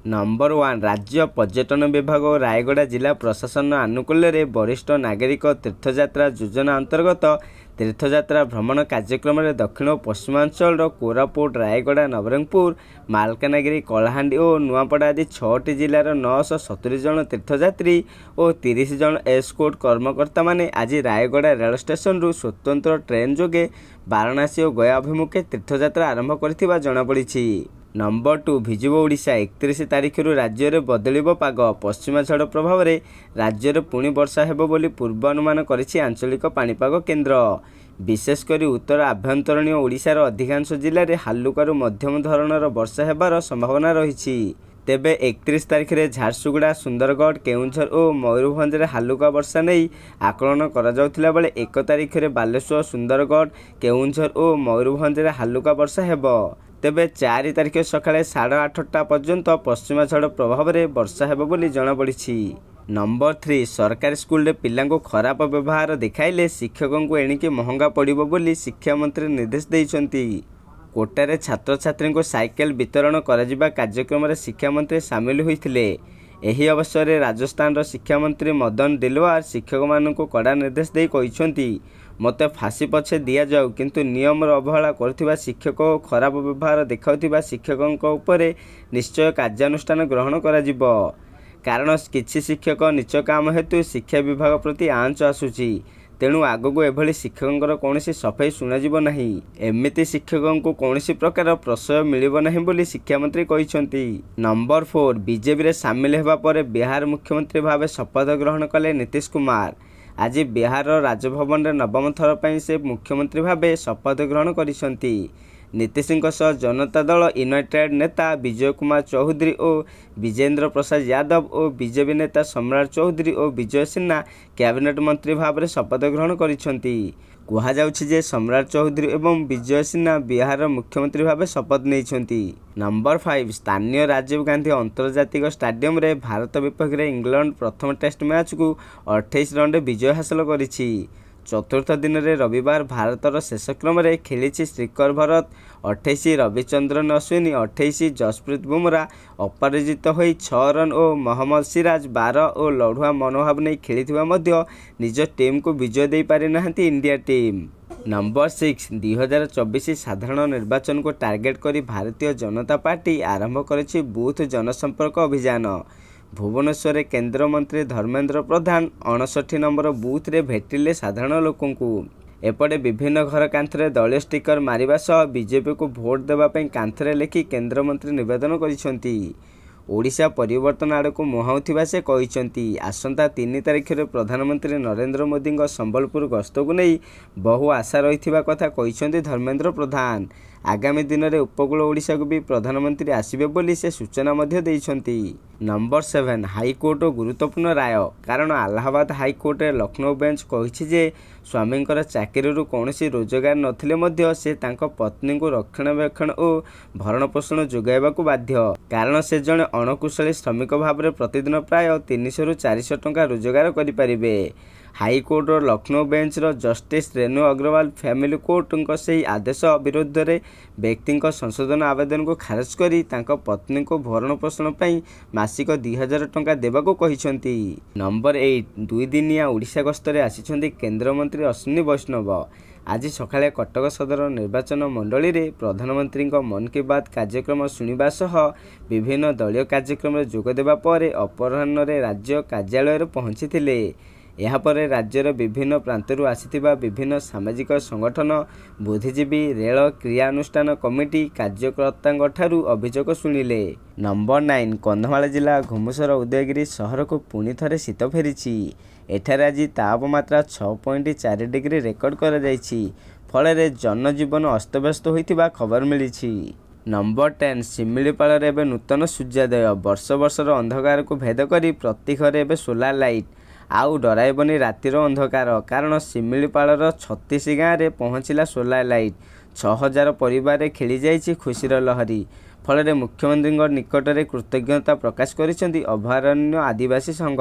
Number 1 राज्य पर्यटन विभाग और रायगड़ा जिला प्रशासन आनुकूल्य रे वरिष्ठ नागरिक तीर्थयात्रा योजना अंतर्गत तीर्थयात्रा भ्रमण कार्यक्रम में दक्षिण और पश्चिमांचल कोरापुट रायगड़ा नवरंगपुर मालकानगिरी कलाहांडी और नुआपड़ा आदि 6टी जिलार 970 जन तीर्थयात्री और 30 जन एस्कोर्ट कर्मकर्ता माने आज रायगड़ा रेल स्टेशन रु स्वतंत्र ट्रेन जोगे वाराणसी और गया अभिमुखे तीर्थयात्रा आरंभ करथिबा जणा पड़िछि। नंबर 2 भिजिब ओडिशा 31 तारिख राज्य में बदलिब पाग पश्चिमा झड़ प्रभाव में राज्य में पुणी वर्षा हेब बोली पूर्वानुमान करिछि आंचलिक पाणीपाग केन्द्र। विशेषकर उत्तर आभ्यंतरीण ओडिशार अधिकांश जिले में हालुकारू मध्यम धरणर वर्षा हेबार संभावना रही। तेबे 31 तारिख में झारसुगुड़ा सुंदरगढ़ केउंझर और मयूरभंज में हालुका वर्षा नहीं आकलन करा बेले 1 तारिख में बालेश्वर सुंदरगढ़ केउंझर और मयूरभंज में हालुका वर्षा हेब। तेबे 4 तारिख सकाଳେ 8:30 पर्यंत पश्चिमा झड़ प्रभाव में वर्षा हेब बोली जणा पड़िछि। नंबर 3 सरकारी स्कूल रे पिलांको खराब व्यवहार देखाइले शिक्षकों को एणिके महंगा पड़िबो बोली शिक्षा मंत्री निर्देश देइछन्ति। कोटारे छात्र छात्री को साइकेल वितरण करा कार्यक्रम में शिक्षा मंत्री सामिल होइथिले। एही अवसर में राजस्थान शिक्षा मंत्री मदन दिलवार शिक्षक मान कड़ा निर्देश दे कहिसंति मते फांसी पछे दिया जाऊ किंतु नियम अवहेला करथिबा शिक्षक और खराब व्यवहार देखाउथिबा शिक्षकों उपरे निश्चय कार्यानुष्ठान ग्रहण करा जिवो। कारण किछि शिक्षक नीच काम हेतु शिक्षा विभाग प्रति आंच आसुची तेणु आगको एभली शिक्षकों कौनसी सफाई शुणाजिब नहीं। एमिति शिक्षकों को कौनसी प्रकार प्रशय मिलिब नहीं बोली शिक्षा मंत्री कहिसंति। नंबर 4 बीजेपी रे सामिल हेबा परे बिहार मुख्यमंत्री भावे शपथ ग्रहण कले नीतीश कुमार। आज बिहार राजभवन रे नवम थर पई से मुख्यमंत्री भावे शपथ ग्रहण करिसंति। नीतीश सह जनता दल यूनाइटेड नेता विजय कुमार चौधरी और विजेंद्र प्रसाद यादव और बीजेपी नेता सम्राट चौधरी और विजय सिन्हा कैबिनेट मंत्री भाव में शपथ ग्रहण करिसंति। कहुछि जे सम्राट चौधरी एवं विजय सिन्हा बिहार मुख्यमंत्री भाव शपथ नहीं। नंबर 5 स्थानीय राजीव गांधी अंतर्जातिक स्टाडियम रे भारत विपक्ष में इंग्लैंड प्रथम टेस्ट मैच को 28 रन विजय हासिल करिछि। चतुर्थ दिन में रविवार भारतर शेष क्रम में खेली श्रीकर भरत 28 रविचंद्रन अश्विनी 28 जसप्रीत बुमराह अपराजित हो 6 रन और मोहम्मद सिराज 12 और लड़ुआ मनोभाव नहीं खेली निज टीम को विजय दे पारि नाहंती इंडिया टीम। नंबर 6 2024 साधारण निर्वाचन को टार्गेट करी भारतीय जनता पार्टी आरंभ करिछि बूथ जनसंपर्क अभियान। भुवनेश्वर केंद्र मंत्री धर्मेंद्र प्रधान 59 नंबर बूथ रे भेटिले साधारण लोकों को। एपटे विभिन्न घर कांथरे दलीय स्टिकर मारिबा सह बीजेपी को भोट देवाई कांथरे लिखि केंद्र मंत्री निवेदन करिसंति। ओडिशा परिवर्तन आड़ को मुहाउथिबा से कहिसंति। आसंता 3 तारिख रे प्रधानमंत्री नरेंद्र मोदी संबलपुर गस्त को नहीं बहु आशा रही कथा कहिसंति धर्मेंद्र प्रधान। आगामी दिन में उपकूल ओडिशा को भी प्रधानमंत्री आसिबे बोली से सूचना मध्य देइछंति। नंबर 7 हाईकोर्ट गुरुत्वपूर्ण राय कारण अलाहाबाद हाईकोर्ट लखनऊ बेंच कहिछि जे स्वामींकर चाकरी कौनसी रोजगार नथिले मध्य से तांको पत्नी को रक्षणाबेक्षण और भरण पोषण जोगाइबा को बाध्य कारण से जने अणकुशली श्रमिक भाव में प्रतिदिन प्राय 300 ରୁ 400 टंका रोजगार करिपारिबे। High court Lucknow bench justice Renu Agarwal family court से आदेश विरुद्ध रे व्यक्ति संशोधन आवेदन को खारज करी तांको पत्नी को भरण पोषण पई मासिक 2000 टंका देबाको कहिसंति। नंबर 8 2 दिनिया ओडिशा गस्तरे आसिछंती केंद्र मंत्री अश्विनी वैष्णव। आज सकाळे कटक सदर निर्वाचन मंडली रे प्रधानमंत्री मन की बात कार्यक्रम शुणिबा सह विभिन्न दलीय कार्यक्रम में जोग देबा परे अपराह्न रे राज्य कार्यालय रे पहुंचीथिले। यापर राज्यर विभिन्न प्रांतरू आसिथिबा विभिन्न सामाजिक संगठन बुद्धिजीवी रेल क्रियानुष्ठान कमिटी कार्यकर्ता ठारू अभियोग शुणिले। नंबर 9 कंधमाल जिला घुमुसर उदयगिरी सहर को पुणी थे शीत फेरी। एठारे आज तापमात्रा 6.4 डिग्री रेकर्ड करा जायछि फल जनजीवन अस्तव्यस्त होइतिबा खबर मिली। नंबर 10 शिमिलीपाल एवं नूतन सूर्योदय वर्ष वर्षर अंधकार को भेद करी प्रति घरे एवं सोलार लाइट आउ डराइबनी रातिर अंधकार कारण शिमिलीपाल 36 गाँव में पहुँचला सोलार लाइट 6000 परिवार खेली जाइछि खुशीर लहरी फल मुख्यमंत्री निकट में कृतज्ञता प्रकाश करिसेंती अभयारण्य आदिवासी संघ।